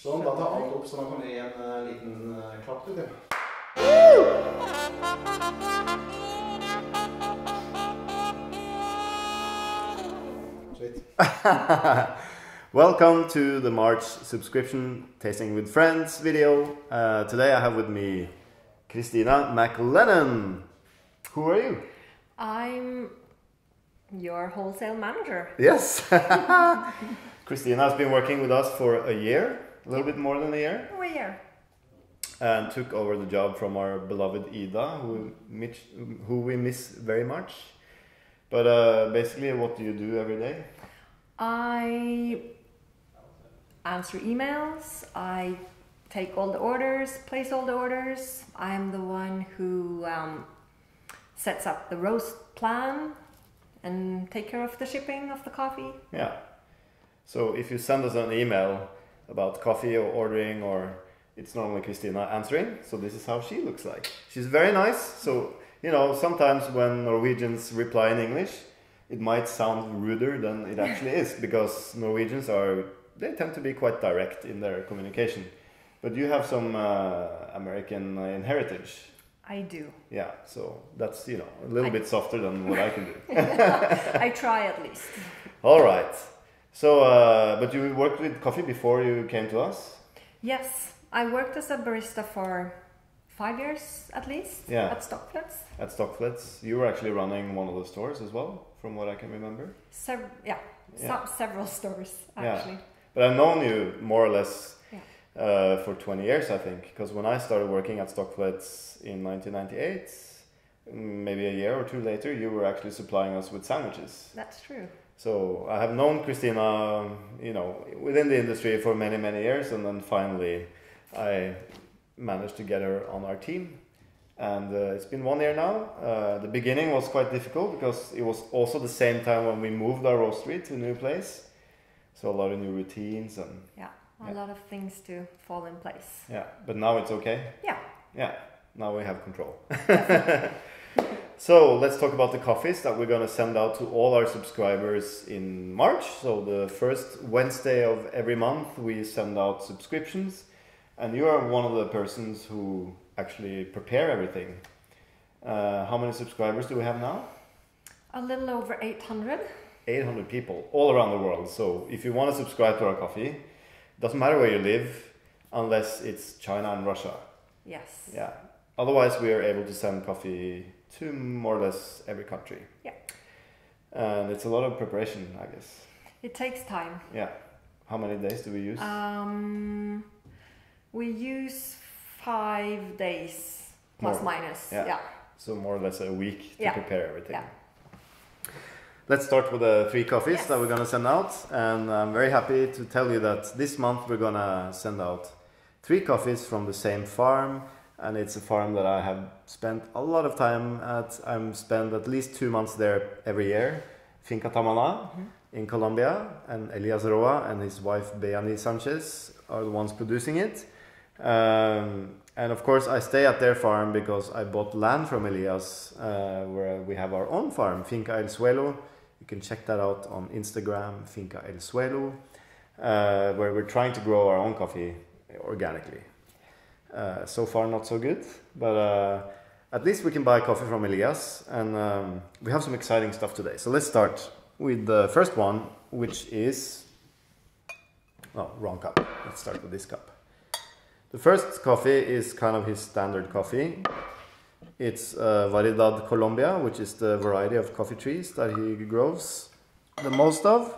Sånn, da tar alt opp, så nå kan vi gi en liten klapp til. Sweet. Welcome to the March subscription Tasting with Friends video. Today I have with me Christina McLennan. Who are you? I'm your wholesale manager. Yes. Christina has been working with us for a year, a little bit more than a year. Oh, a year. And took over the job from our beloved Ida, who we miss very much. But basically, what do you do every day? I answer emails, I take all the orders, place all the orders. I'm the one who sets up the roast plan and take care of the shipping of the coffee. Yeah. So if you send us an email about coffee or ordering, or it's normally Christina answering. So this is how she looks like. She's very nice. So, you know, sometimes when Norwegians reply in English, it might sound ruder than it actually is, because Norwegians they tend to be quite direct in their communication. But you have some American heritage. I do. Yeah, so that's, you know, a little bit softer than what I can do. I try at least. All right. So, but you worked with coffee before you came to us? Yes, I worked as a barista for 5 years at least. Yeah. At Stockflats. At Stockflats. You were actually running one of the stores as well, from what I can remember. Several stores actually. Yeah. But I've known you more or less for 20 years, I think, because when I started working at Stockflats in 1998, maybe a year or two later, you were actually supplying us with sandwiches. That's true. So I have known Christina, you know, within the industry for many, many years, and then finally I managed to get her on our team. And it's been 1 year now. The beginning was quite difficult because it was also the same time when we moved our roastery to a new place. So a lot of new routines and... A lot of things to fall in place. Yeah, but now it's okay? Yeah. Yeah, now we have control. So let's talk about the coffees that we're going to send out to all our subscribers in March. So the first Wednesday of every month we send out subscriptions. And you are one of the persons who actually prepare everything. How many subscribers do we have now? A little over 800. 800 people all around the world. So if you want to subscribe to our coffee, it doesn't matter where you live unless it's China and Russia. Yes. Yeah. Otherwise we are able to send coffee to more or less every country. Yeah. And it's a lot of preparation, I guess. It takes time. Yeah. How many days do we use? We use 5 days plus minus. Yeah. So more or less a week to prepare everything. Yeah. Let's start with the 3 coffees that we're going to send out. And I'm very happy to tell you that this month we're going to send out 3 coffees from the same farm. And it's a farm that I have spent a lot of time at. I spend at least 2 months there every year. Finca Tamana in Colombia. And Elias Roa and his wife Beani Sanchez are the ones producing it. And of course I stay at their farm because I bought land from Elias, where we have our own farm, Finca El Suelo. You can check that out on Instagram, Finca El Suelo, where we're trying to grow our own coffee organically. So far not so good, but at least we can buy coffee from Elias, and we have some exciting stuff today. So let's start with the first one, which is... Oh, wrong cup. Let's start with this cup. The first coffee is kind of his standard coffee. It's Variedad Colombia, which is the variety of coffee trees that he grows the most of.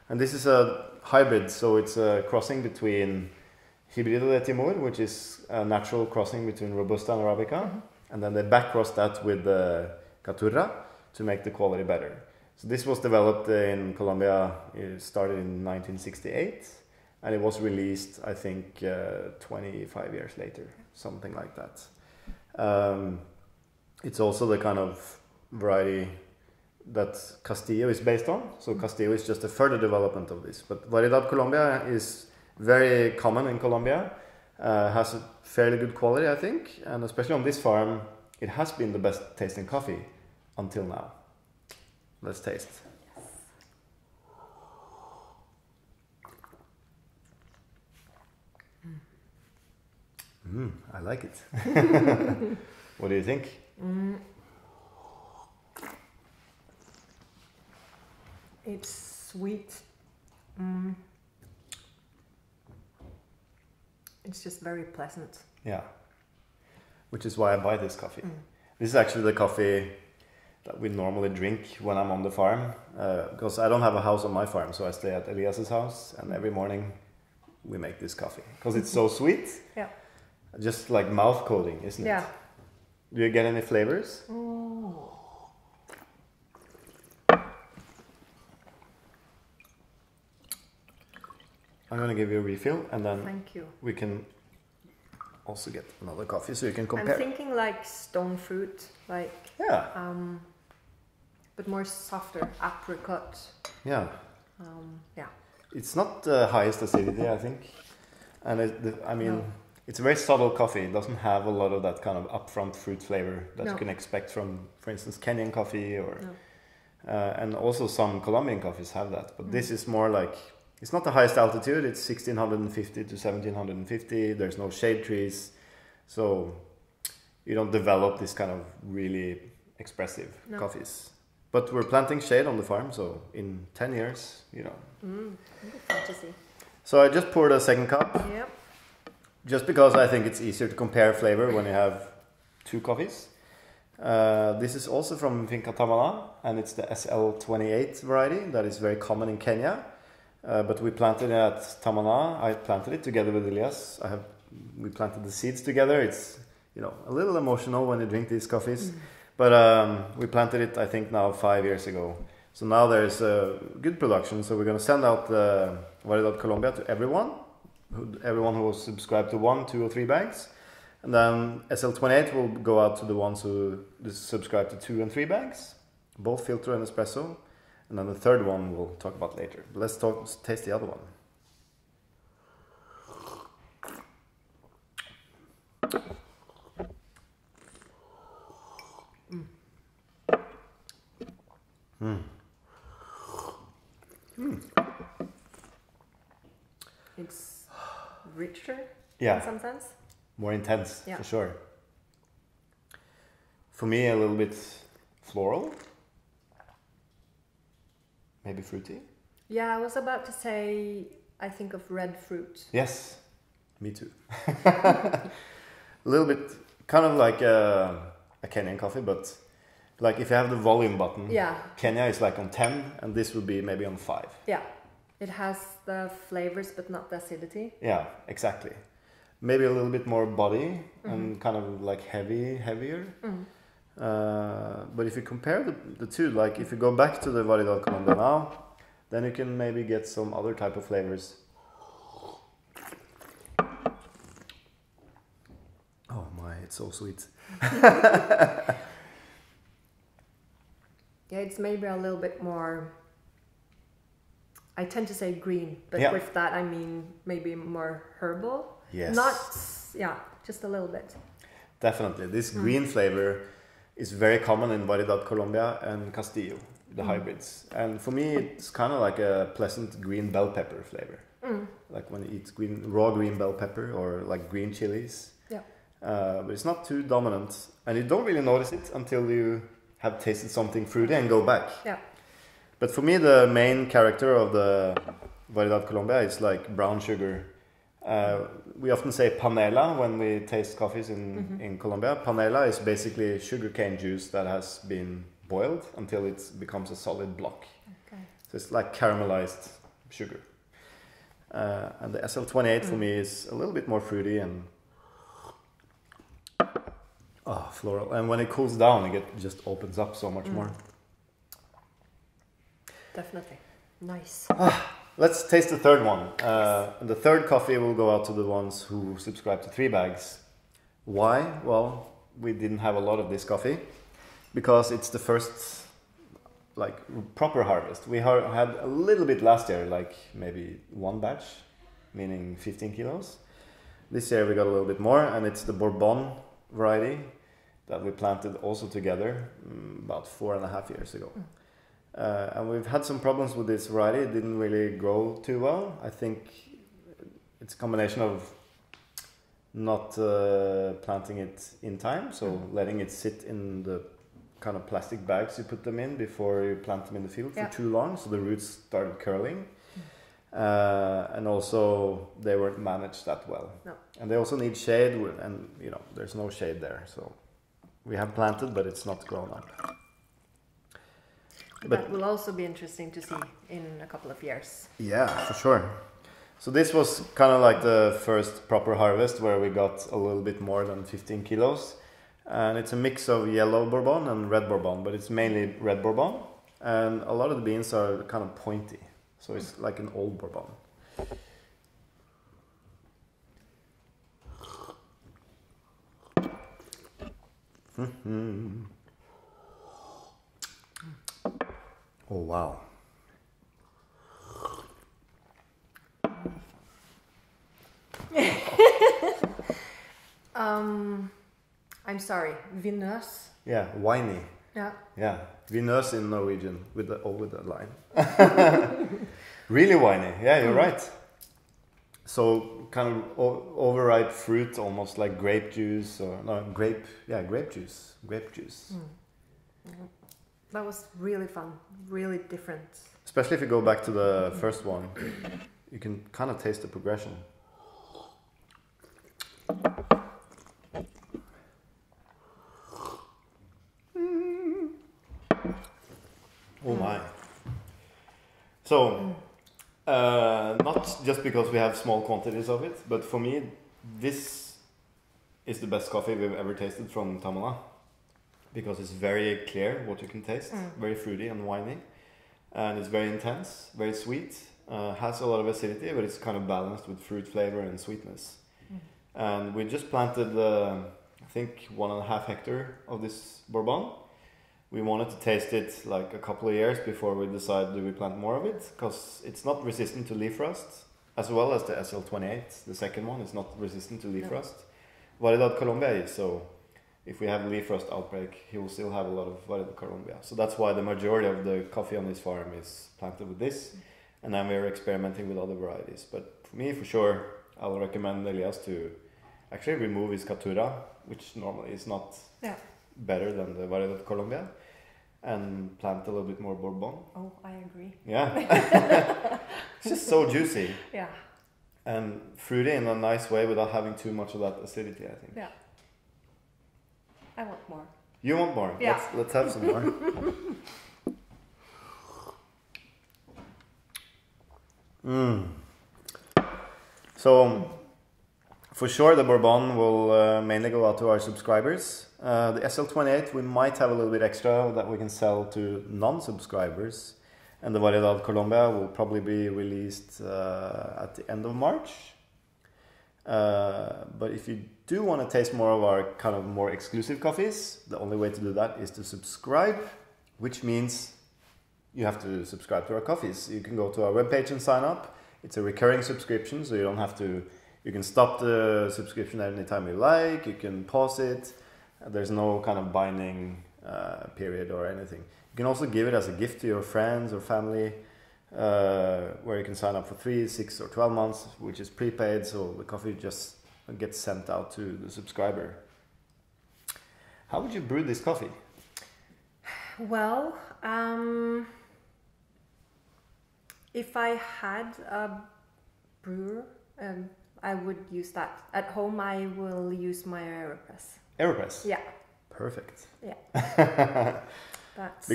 And this is a hybrid, so it's a crossing between Hybrido de Timur, which is a natural crossing between Robusta and Arabica. And then they back-cross that with the Caturra to make the quality better. So this was developed in Colombia. It started in 1968. And it was released, I think, 25 years later, something like that. It's also the kind of variety that Castillo is based on. So Castillo is just a further development of this. But Variedad Colombia is very common in Colombia. Has a fairly good quality, I think. And especially on this farm, it has been the best tasting coffee until now. Let's taste. I like it. What do you think? It's sweet. It's just very pleasant. Yeah. Which is why I buy this coffee. This is actually the coffee that we normally drink when I'm on the farm. Because I don't have a house on my farm, so I stay at Elias's house, and every morning we make this coffee. Because it's so sweet. Yeah. Just like mouth coating, isn't it? Yeah. Do you get any flavors? I'm gonna give you a refill, and then Thank you. we can also get another coffee so you can compare. I'm thinking like stone fruit, like Yeah. but more softer apricot. Yeah. Yeah. It's not the highest acidity, I think, and No. it's a very subtle coffee. It doesn't have a lot of that kind of upfront fruit flavor that No. you can expect from, for instance, Kenyan coffee or, No. and also some Colombian coffees have that. But this is more like, it's not the highest altitude. It's 1650 to 1750. There's no shade trees, so you don't develop this kind of really expressive coffees. But we're planting shade on the farm, so in 10 years, Good fantasy. So I just poured a second cup. Yep. Just because I think it's easier to compare flavor when you have two coffees. This is also from Finca Tamana, and it's the SL28 variety that is very common in Kenya. But we planted it at Tamana. I planted it together with Elias. We planted the seeds together. It's a little emotional when you drink these coffees. But we planted it, I think, now 5 years ago. So now there's a good production. So we're going to send out the Variedad Colombia to everyone who was subscribed to 1, 2 or 3 bags. And then SL28 will go out to the ones who subscribe to 2 and 3 bags, both filter and espresso. And then the third one we'll talk about later. But let's taste the other one. It's richer Yeah. in some sense. More intense, Yeah. for sure. For me, a little bit floral. Maybe fruity. Yeah, I was about to say, I think of red fruit. Yes, me too. A little bit, kind of like a Kenyan coffee, but like if you have the volume button, Yeah. Kenya is like on 10, and this would be maybe on 5. Yeah. It has the flavors, but not the acidity. Yeah, exactly. Maybe a little bit more body and kind of like heavier. But if you compare the two, like if you go back to the Variedad Colombia now, then you can maybe get some other type of flavors. Oh my, it's so sweet. Yeah, it's maybe a little bit more. I tend to say green, but Yeah. with that I mean maybe more herbal. Yes. Not, just a little bit. Definitely. This green flavor is very common in Variedad Colombia and Castillo, the hybrids. And for me, it's kind of like a pleasant green bell pepper flavor. Like when you eat raw green bell pepper or like green chilies. Yeah. But it's not too dominant. And you don't really notice it until you have tasted something fruity and go back. Yeah. But for me, the main character of the Variedad Colombia is like brown sugar. We often say panela when we taste coffees in Colombia. Panela is basically sugarcane juice that has been boiled until it becomes a solid block. Okay. So it's like caramelized sugar. And the SL28 for me is a little bit more fruity and floral. And when it cools down, it just opens up so much more. Definitely. Nice. Let's taste the third one. The third coffee will go out to the ones who subscribe to 3 bags. Why? Well, we didn't have a lot of this coffee because it's the first like proper harvest. We had a little bit last year, like maybe 1 batch, meaning 15 kilos. This year we got a little bit more, and it's the Bourbon variety that we planted also together about 4.5 years ago. And we've had some problems with this variety. It didn't really grow too well. I think it's a combination of not planting it in time, so letting it sit in the kind of plastic bags you put them in before you plant them in the field for too long, so the roots started curling. And also they weren't managed that well. No. And they also need shade, and you know, there's no shade there, so we have planted, but it's not grown up. But that will also be interesting to see in a couple of years. Yeah, for sure. So this was kind of like the first proper harvest where we got a little bit more than 15 kilos. And it's a mix of yellow Bourbon and red Bourbon, but it's mainly red Bourbon. And a lot of the beans are kind of pointy. So it's like an old Bourbon. Oh, wow. I'm sorry, vinøs. Yeah, winey. Yeah. Yeah, vinøs in Norwegian with the line. Really winey. Yeah, you're right. So kind of overripe fruit, almost like grape juice or no grape juice. That was really fun, really different. Especially if you go back to the first one, you can kind of taste the progression. Oh my. So, not just because we have small quantities of it, but for me, this is the best coffee we've ever tasted from Tamala. Because it's very clear what you can taste, very fruity and winey. And it's very intense, very sweet, has a lot of acidity, but it's kind of balanced with fruit flavor and sweetness. And we just planted, I think, 1.5 hectares of this Bourbon. We wanted to taste it like a couple of years before we decide do we plant more of it, because it's not resistant to leaf rust, as well as the SL28, the second one, is not resistant to leaf rust. Variedad Colombia is, so if we have leaf rust outbreak, he will still have a lot of Variedad Colombia. So that's why the majority of the coffee on this farm is planted with this, and then we're experimenting with other varieties. But for me, for sure, I'll recommend Elias to actually remove his Catura, which normally is not better than the Variedad Colombia, and plant a little bit more Bourbon. Oh, I agree. Yeah. It's just so juicy. Yeah. And fruity in a nice way without having too much of that acidity, I think. Yeah. I want more. You want more? Yeah. Let's have some more. So, for sure the Bourbon will mainly go out to our subscribers. The SL28 we might have a little bit extra that we can sell to non-subscribers. And the Variedad Colombia will probably be released at the end of March. But if you do want to taste more of our kind of more exclusive coffees, the only way to do that is to subscribe, which means you have to subscribe to our coffees. You can go to our webpage and sign up. It's a recurring subscription, so you don't have to, you can stop the subscription anytime you like, you can pause it. There's no kind of binding period or anything. You can also give it as a gift to your friends or family, where you can sign up for 3, 6 or 12 months, which is prepaid, so the coffee just gets sent out to the subscriber. How would you brew this coffee? Well, if I had a brewer, I would use that. At home, I will use my AeroPress. AeroPress? Yeah. Perfect. Yeah. That's...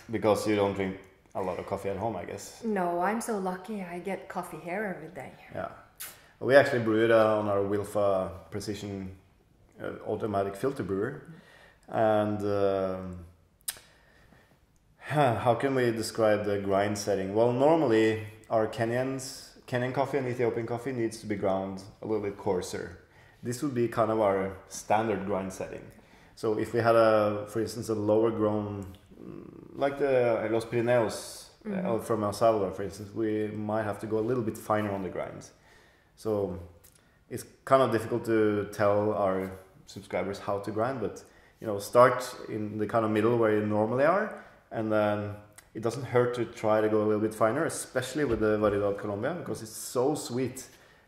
Because you don't drink a lot of coffee at home, I guess. No, I'm so lucky I get coffee here every day. Yeah. We actually brew it on our Wilfa Precision automatic filter brewer. And how can we describe the grind setting? Well, normally our Kenyan coffee and Ethiopian coffee needs to be ground a little bit coarser. This would be kind of our standard grind setting. So if we had for instance, a lower grown, like the Los Pirineos from El Salvador, for instance, we might have to go a little bit finer on the grind. So it's kind of difficult to tell our subscribers how to grind, but start in the kind of middle where you normally are, and then it doesn't hurt to try to go a little bit finer, especially with the Variedad Colombia, because it's so sweet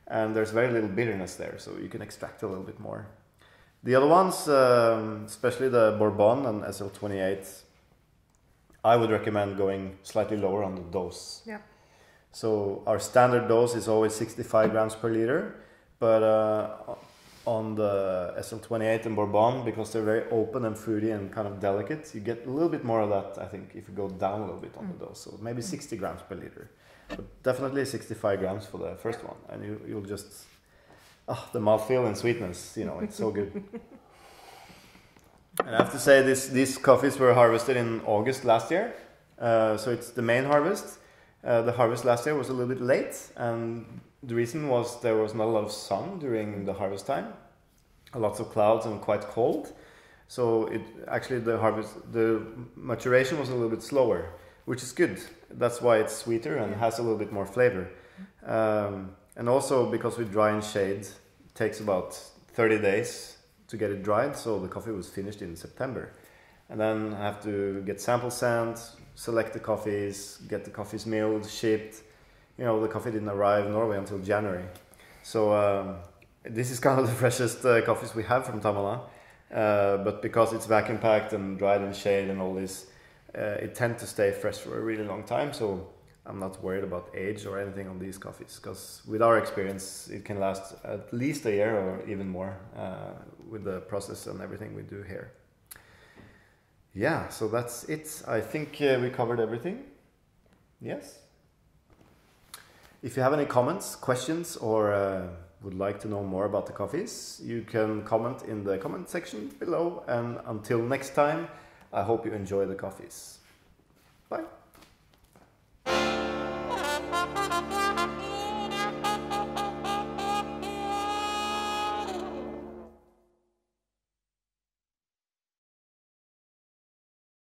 and there's very little bitterness there, so you can extract a little bit more. The other ones, especially the Bourbon and SL28, I would recommend going slightly lower on the dose. Yeah. So our standard dose is always 65 grams per liter, but on the SL28 and Bourbon, because they're very open and fruity and kind of delicate, you get a little bit more of that, I think, if you go down a little bit on the dose. So maybe 60 grams per liter, but definitely 65 grams for the first one, and you'll just, the mouthfeel and sweetness, you know, it's so good. And I have to say, these coffees were harvested in August last year, so it's the main harvest. The harvest last year was a little bit late, and the reason was there was not a lot of sun during the harvest time, lots of clouds and quite cold. So the maturation was a little bit slower, which is good. That's why it's sweeter and has a little bit more flavor. And also because we dry in shade, it takes about 30 days to get it dried. So the coffee was finished in September. And then I have to get sample sent, select the coffees, get the coffees milled, shipped. You know, the coffee didn't arrive in Norway until January. So this is kind of the freshest coffees we have from Tamala. But because it's vacuum packed and dried in shade and all this, it tends to stay fresh for a really long time. So I'm not worried about age or anything on these coffees, because with our experience, it can last at least a year or even more with the process and everything we do here. Yeah, so that's it. I think we covered everything. Yes? If you have any comments, questions, or would like to know more about the coffees, you can comment in the comment section below. And until next time, I hope you enjoy the coffees. Bye.